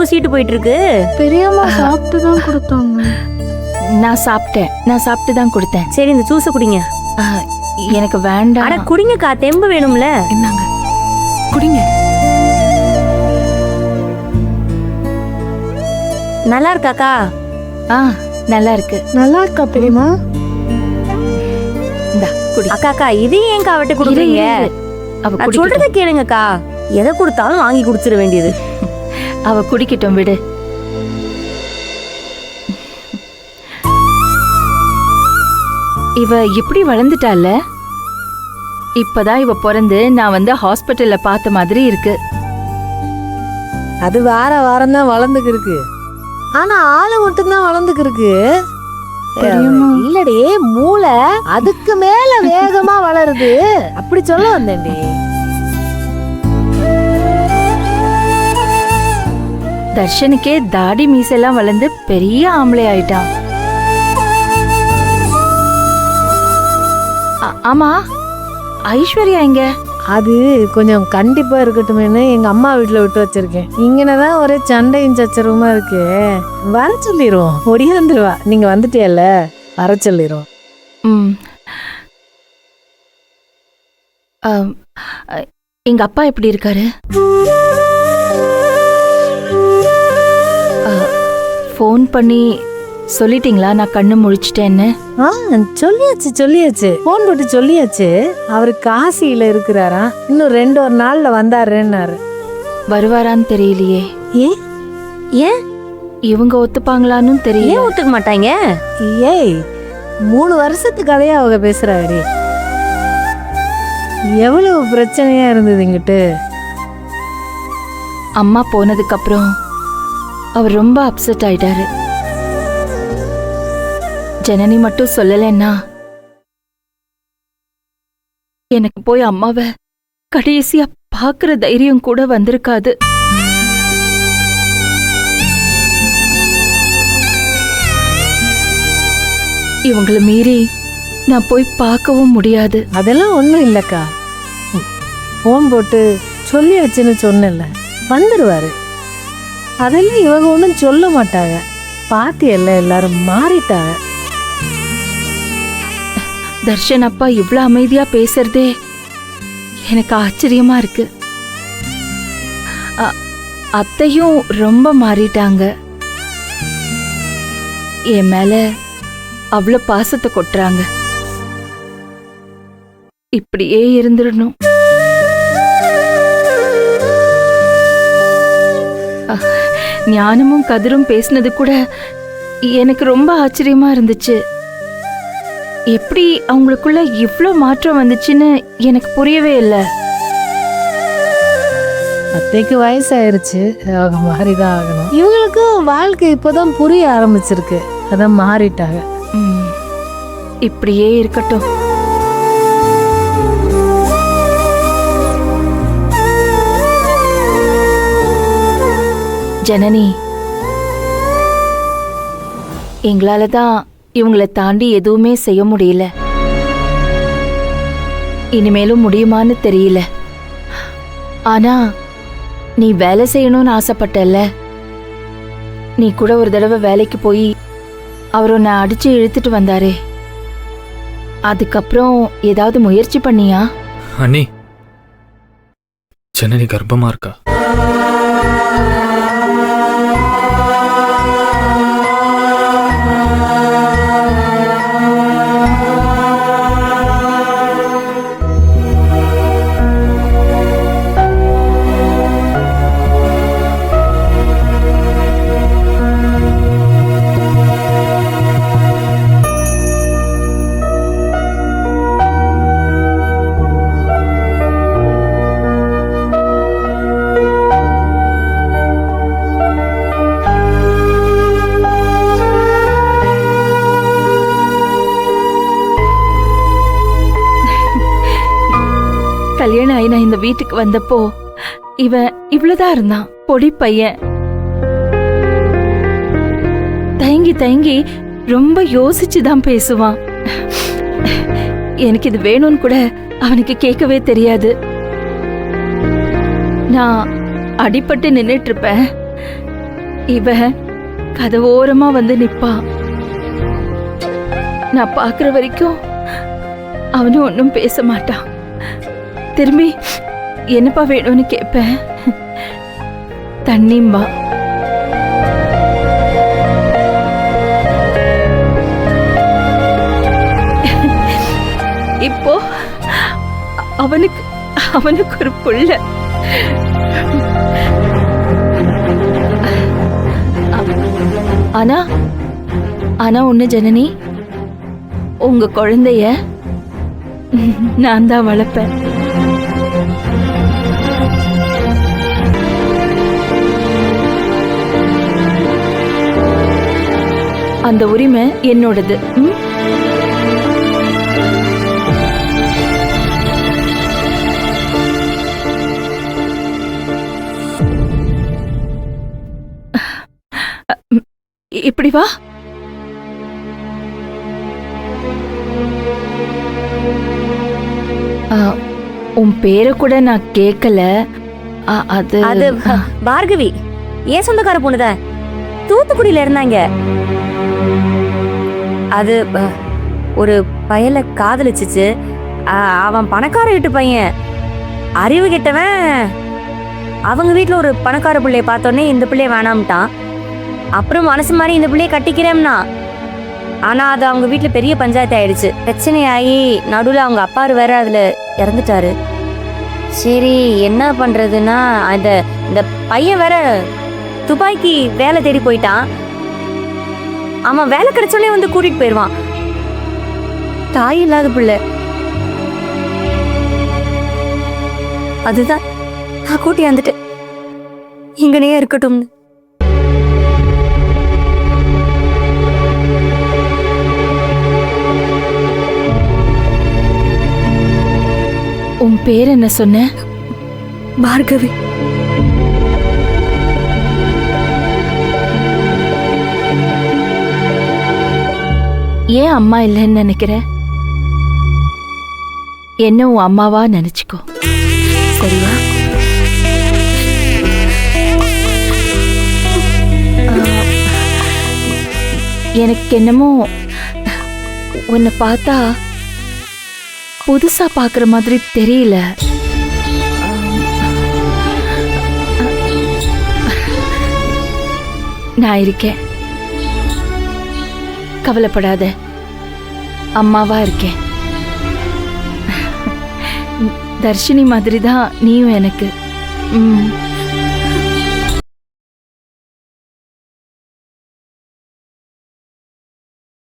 சீட்டு போயிட்டு இருக்கு? பெரியம்மா சாப்பிட்டு தான் கொடுத்தாங்க. நான் சாப்பிட்டு தான் கொடுத்தேன். சரி, இந்த ஜூஸை குடிங்க. எனக்கு வேண்டாம். அட குடிங்கக்கா, தெம்பு வேணும்ல. என்னங்க குடிங்க. நல்லா இருக்காக்கா? நல்லா இருக்கு. நல்லா இருக்கா பெரியம்மா? இந்தா குடி. அக்காக்கா, இது ஏன் காவட்ட குடுக்குறீங்க? அவ நான் சொல்றத கேளுங்கக்கா. எதை கொடுத்தாலும் வாங்கி குடிச்சிட வேண்டியது. அவ குடிக்கட்டும், விடு. இவ இப்படி வளர்ந்துட்டால. இப்பதான் இவ பிறந்து நான் வந்து ஹாஸ்பிட்டல்ல பார்த்த மாதிரி இருக்கு. அது வார வாரம் தான் வளர்ந்துக்கு இருக்கு. ஆனா ஆளு மட்டும்தான் வளர்ந்துக்கு இருக்கு. இல்லடி, மூளை அதுக்கு மேல வேகமா வளருது. அப்படி சொல்ல வந்தேன்டி. தர்ஷனுக்கே தாடி மீசெல்லாம் வளர்ந்து பெரிய ஆம்பளை ஆயிட்டான். ஆமா, ஐஸ்வர்யா எங்க? அது கொஞ்சம் கண்டிப்பா இருக்கட்டுமேனு எங்க அம்மா வீட்டுல விட்டு வச்சிருக்கேன். இங்கனதான் ஒரே சண்டையும் சச்சரவுமா இருக்கு. வர சொல்லிடுவோம், ஒடியாந்துருவா. நீங்க வந்துட்டியல்ல, வர சொல்லிடுவோம். எங்க அப்பா எப்படி இருக்காரு? ஃபோன் பண்ணி சொல்லிட்டீங்களா நான் கண்ணு முழிச்சிட்டேன்னு? சொல்லியாச்சு. போன் போட்டு சொல்லியாச்சு. அவரு காசியில இருக்கிறாரா, இன்னும் 2 நாள்ல வந்தாருன்னாரு. வருவாரான்னு தெரியலையே. ஏன் இவங்க ஒத்துப்பாங்களான்னு தெரியல. ஏன் ஒத்துக்க மாட்டாங்க? ஏய், 3 வருஷத்துக்கு கதையா அவங்க பேசுறாரு. எவ்வளவு பிரச்சனையா இருந்தது இங்கிட்டு. அம்மா போனதுக்கு அப்புறம் அவர் ரொம்ப அப்செட் ஆயிட்டாரு. ஜனனி மட்டும் சொல்லலன்னா எனக்கு போய் அம்மாவை கடைசியா பாக்குற தைரியம் கூட வந்திருக்காது. இவங்களை மீறி நான் போய் பார்க்கவும் முடியாது. அதெல்லாம் ஒண்ணும் இல்லக்கா. போன் போட்டு சொல்லியாச்சுன்னு சொன்னல, வந்துருவாரு. அதெல்லாம் இவங்க ஒன்றும் சொல்ல மாட்டாங்க. பாத்தியல்ல, எல்லாரும் மாறிட்டாங்க. தர்ஷன் அப்பா இவ்ளோ அமைதியா பேசுறதே எனக்கு ஆச்சரியமா இருக்கு. அத்தையும் ரொம்ப மாறிட்டாங்க. என் மேல அவ்வளோ பாசத்தை கொட்டுறாங்க. இப்படியே இருந்துடணும். ஞானமும் கதிரும் பேசினது கூட எனக்கு ரொம்ப ஆச்சரியமா இருந்துச்சு. எப்படி அவங்களுக்குள்ள இவ்ளோ மாற்றம் வந்துச்சுன்னு எனக்கு புரியவே இல்லை. அத்தைக்கு வயசாயிருச்சு, அவங்க மாறிதான் ஆகணும். இவங்களுக்கும் வாழ்க்கை இப்பதான் புரிய ஆரம்பிச்சிருக்கு, அதான் மாறிட்டாங்க. இப்படியே இருக்கட்டும். ஜனனி, எங்களால தான் இவங்களை தாண்டி எதுவுமே செய்ய முடியல. இனிமேலும் முடியுமான்னு தெரியல. ஆனா நீ வேலை செய்யணும்னு ஆசைப்பட்டல்ல, நீ கூட ஒரு தடவை வேலைக்கு போய் அவர் உன்னை அடிச்சு இழுத்துட்டு வந்தாரே, அதுக்கப்புறம் ஏதாவது முயற்சி பண்ணியா? அண்ணி, ஜனனி கர்ப்பமா இருக்கா. கல்யாணம் ஆகி நான் இந்த வீட்டுக்கு வந்தப்போ இவன் இவ்வளவுதான் இருந்தான், பொடி பையன். தயங்கி தயங்கி ரொம்ப யோசிச்சுதான் பேசுவான். எனக்கு இது வேணும்னு கூட அவனுக்கு கேட்கவே தெரியாது. நான் அடிபட்டு நின்னுட்டு இருப்பேன், இவன் கதவோரமா வந்து நிப்பான். நான் பாக்குற வரைக்கும் அவனும் ஒன்றும் பேச மாட்டான். திரும்பி என்னப்பா வேணும்னு கேட்பேன். தண்ணிம்பா. இப்போ அவனுக்கு அவனுக்கு ஒரு புள்ள. ஆனா ஆனா ஒண்ணு ஜனனி, உங்க குழந்தைய நான் தான் வளர்ப்பேன். அந்த உரிமை என்னோடது. இப்படி வா. உன் பேரை கூட நான் கேட்கல. அது அது பார்கவி, ஏன் சொந்தக்கார பொண்ணுத, தூத்துக்குடியில இருந்தாங்க. அது ஒரு பயல காதலிச்சிச்சு. அவன் பணக்கார வீட்டு பையன், அறிவு கெட்டவன். அவங்க வீட்டுல ஒரு பணக்கார பிள்ளைய பார்த்தோன்னே இந்த பிள்ளைய வேணாம்ட்டான். அப்புறம் மனசு மாதிரி இந்த பிள்ளைய கட்டிக்கிறேம்னா. ஆனா அது அவங்க வீட்டுல பெரிய பஞ்சாயத்து ஆயிடுச்சு. பிரச்சனையாகி நடுவில் அவங்க அப்பாரு வேற அதுல இறந்துட்டாரு. சரி என்ன பண்றதுன்னா, இந்த பையன் வேற துபாய்க்கு வேலை தேடி போயிட்டான். அவன் வேலை கிடைச்சோடனே வந்து கூட்டிட்டு போயிடுவான். தாய் இல்லாத பிள்ளை. அதுதான் நான் கூட்டி வந்துட்டு இங்கனே இருக்கட்டும்னு. உன் பேர் என்ன சொன்ன? பார்கவி. ஏன் அம்மா இல்லைன்னு நினைக்கிற? என்ன உன் அம்மாவா நினைச்சுக்கோ, சரியா? எனக்கு என்னமோ உன்னை பார்த்தா புதுசா பாக்குற மாதிரி தெரியல. நான் இருக்கேன், கவலைப்படாத. அம்மாவா இருக்கேன். தர்ஷினி மாதிரி தான் நீயும் எனக்கு.